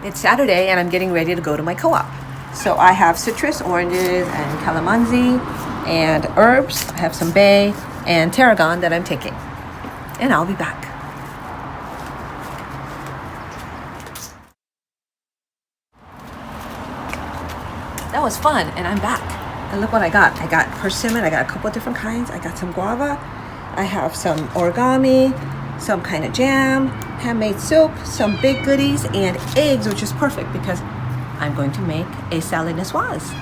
It's Saturday and I'm getting ready to go to my co-op. So I have citrus, oranges, and calamansi, and herbs. I have some bay and tarragon that I'm taking. And I'll be back. That was fun, and I'm back. And look what I got. I got persimmon. I got a couple of different kinds. I got some guava. I have some origami, some kind of jam, handmade soup, some baked goodies, and eggs, which is perfect because I'm going to make a salad niçoise.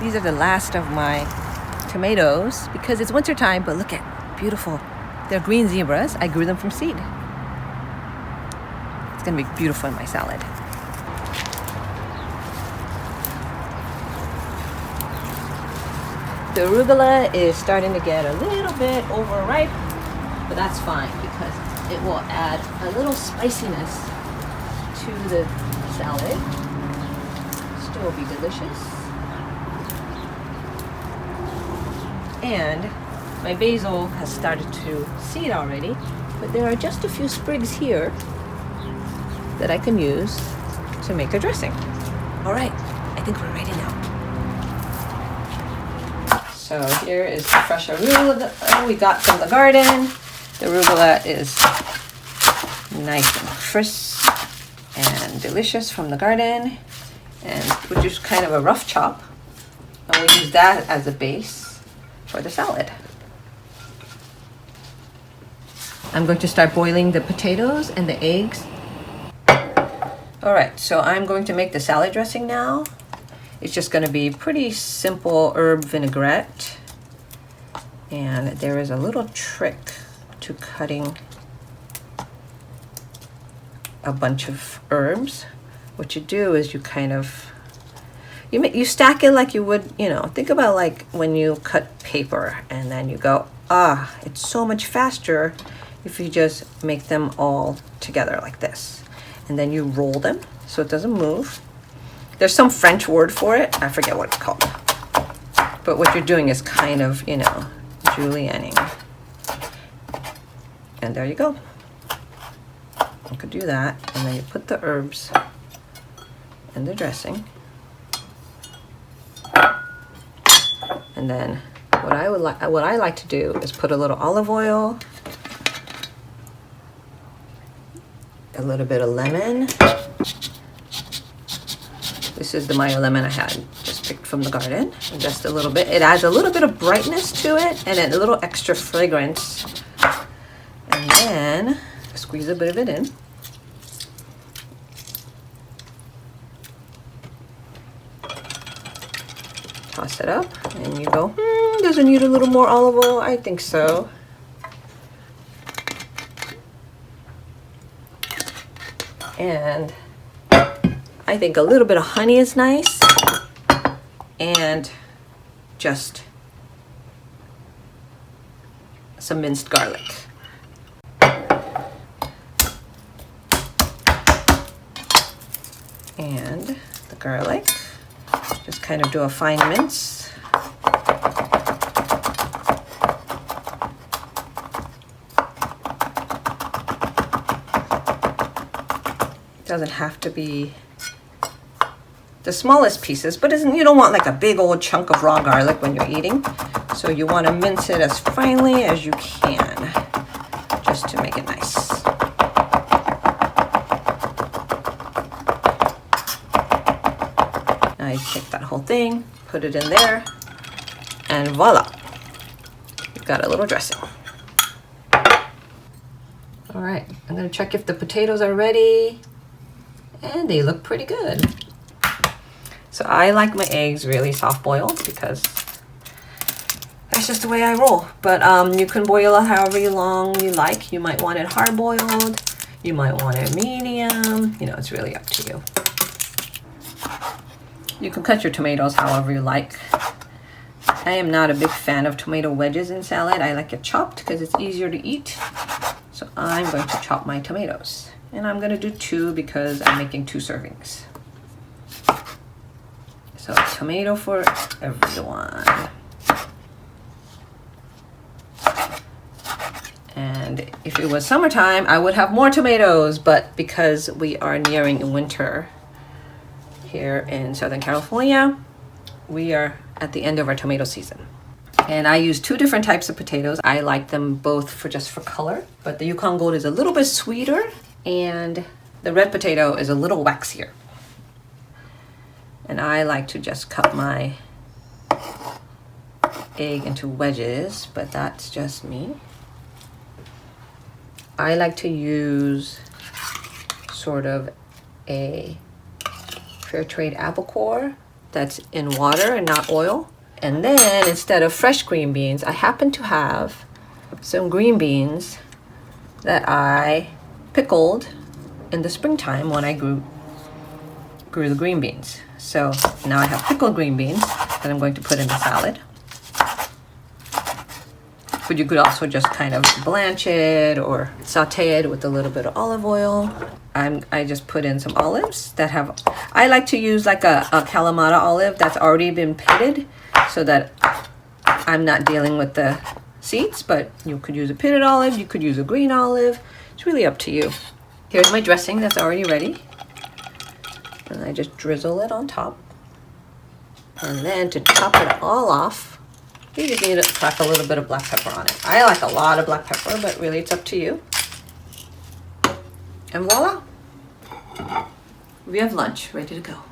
These are the last of my tomatoes because it's winter time, but look at, beautiful. They're green zebras. I grew them from seed. It's gonna be beautiful in my salad. The arugula is starting to get a little bit overripe, but that's fine because it will add a little spiciness to the salad. Still be delicious. And my basil has started to seed already, but there are just a few sprigs here that I can use to make a dressing. All right, I think we're ready now. So here is the fresh arugula we got from the garden. The arugula is nice and crisp and delicious from the garden, and which is kind of a rough chop. And we use that as a base for the salad. I'm going to start boiling the potatoes and the eggs. All right, so I'm going to make the salad dressing now. It's just going to be pretty simple herb vinaigrette. And there is a little trick to cutting a bunch of herbs. What you do is you kind of, you stack it like you would, think about like when you cut paper and then you go, it's so much faster if you just make them all together like this. And then you roll them so it doesn't move. There's some French word for it. I forget what it's called. But what you're doing is kind of, julienning. And there you go. You could do that. And then you put the herbs in the dressing. And then what I like to do is put a little olive oil, a little bit of lemon. This is the Mayo lemon I had just picked from the garden. And just a little bit. It adds a little bit of brightness to it and a little extra fragrance. And then squeeze a bit of it in. Toss it up and you go, does it need a little more olive oil? I think so. And I think a little bit of honey is nice, and just some minced garlic. And the garlic, just kind of do a fine mince. It doesn't have to be the smallest pieces, but you don't want like a big old chunk of raw garlic when you're eating. So you want to mince it as finely as you can, just to make it nice. Now you take that whole thing, put it in there, and voila, you've got a little dressing. All right, I'm gonna check if the potatoes are ready, and they look pretty good. So I like my eggs really soft boiled because that's just the way I roll. But you can boil it however long you like. You might want it hard boiled. You might want it medium. It's really up to you. You can cut your tomatoes however you like. I am not a big fan of tomato wedges in salad. I like it chopped because it's easier to eat. So I'm going to chop my tomatoes. And I'm going to do 2 because I'm making 2 servings. So tomato for everyone. And if it was summertime, I would have more tomatoes, but because we are nearing winter here in Southern California, we are at the end of our tomato season. And I use 2 different types of potatoes. I like them both for just for color, but the Yukon Gold is a little bit sweeter and the red potato is a little waxier. And I like to just cut my egg into wedges, but that's just me. I like to use sort of a fair trade apple core that's in water and not oil. And then instead of fresh green beans, I happen to have some green beans that I pickled in the springtime when I grew the green beans. So now I have pickled green beans that I'm going to put in the salad. But you could also just kind of blanch it or saute it with a little bit of olive oil. I just put in some olives that have, I like to use like a Kalamata olive that's already been pitted so that I'm not dealing with the seeds, but you could use a pitted olive, you could use a green olive. It's really up to you. Here's my dressing that's already ready. And I just drizzle it on top. And then to top it all off, you just need to crack a little bit of black pepper on it. I like a lot of black pepper, but really it's up to you. And voila, we have lunch ready to go.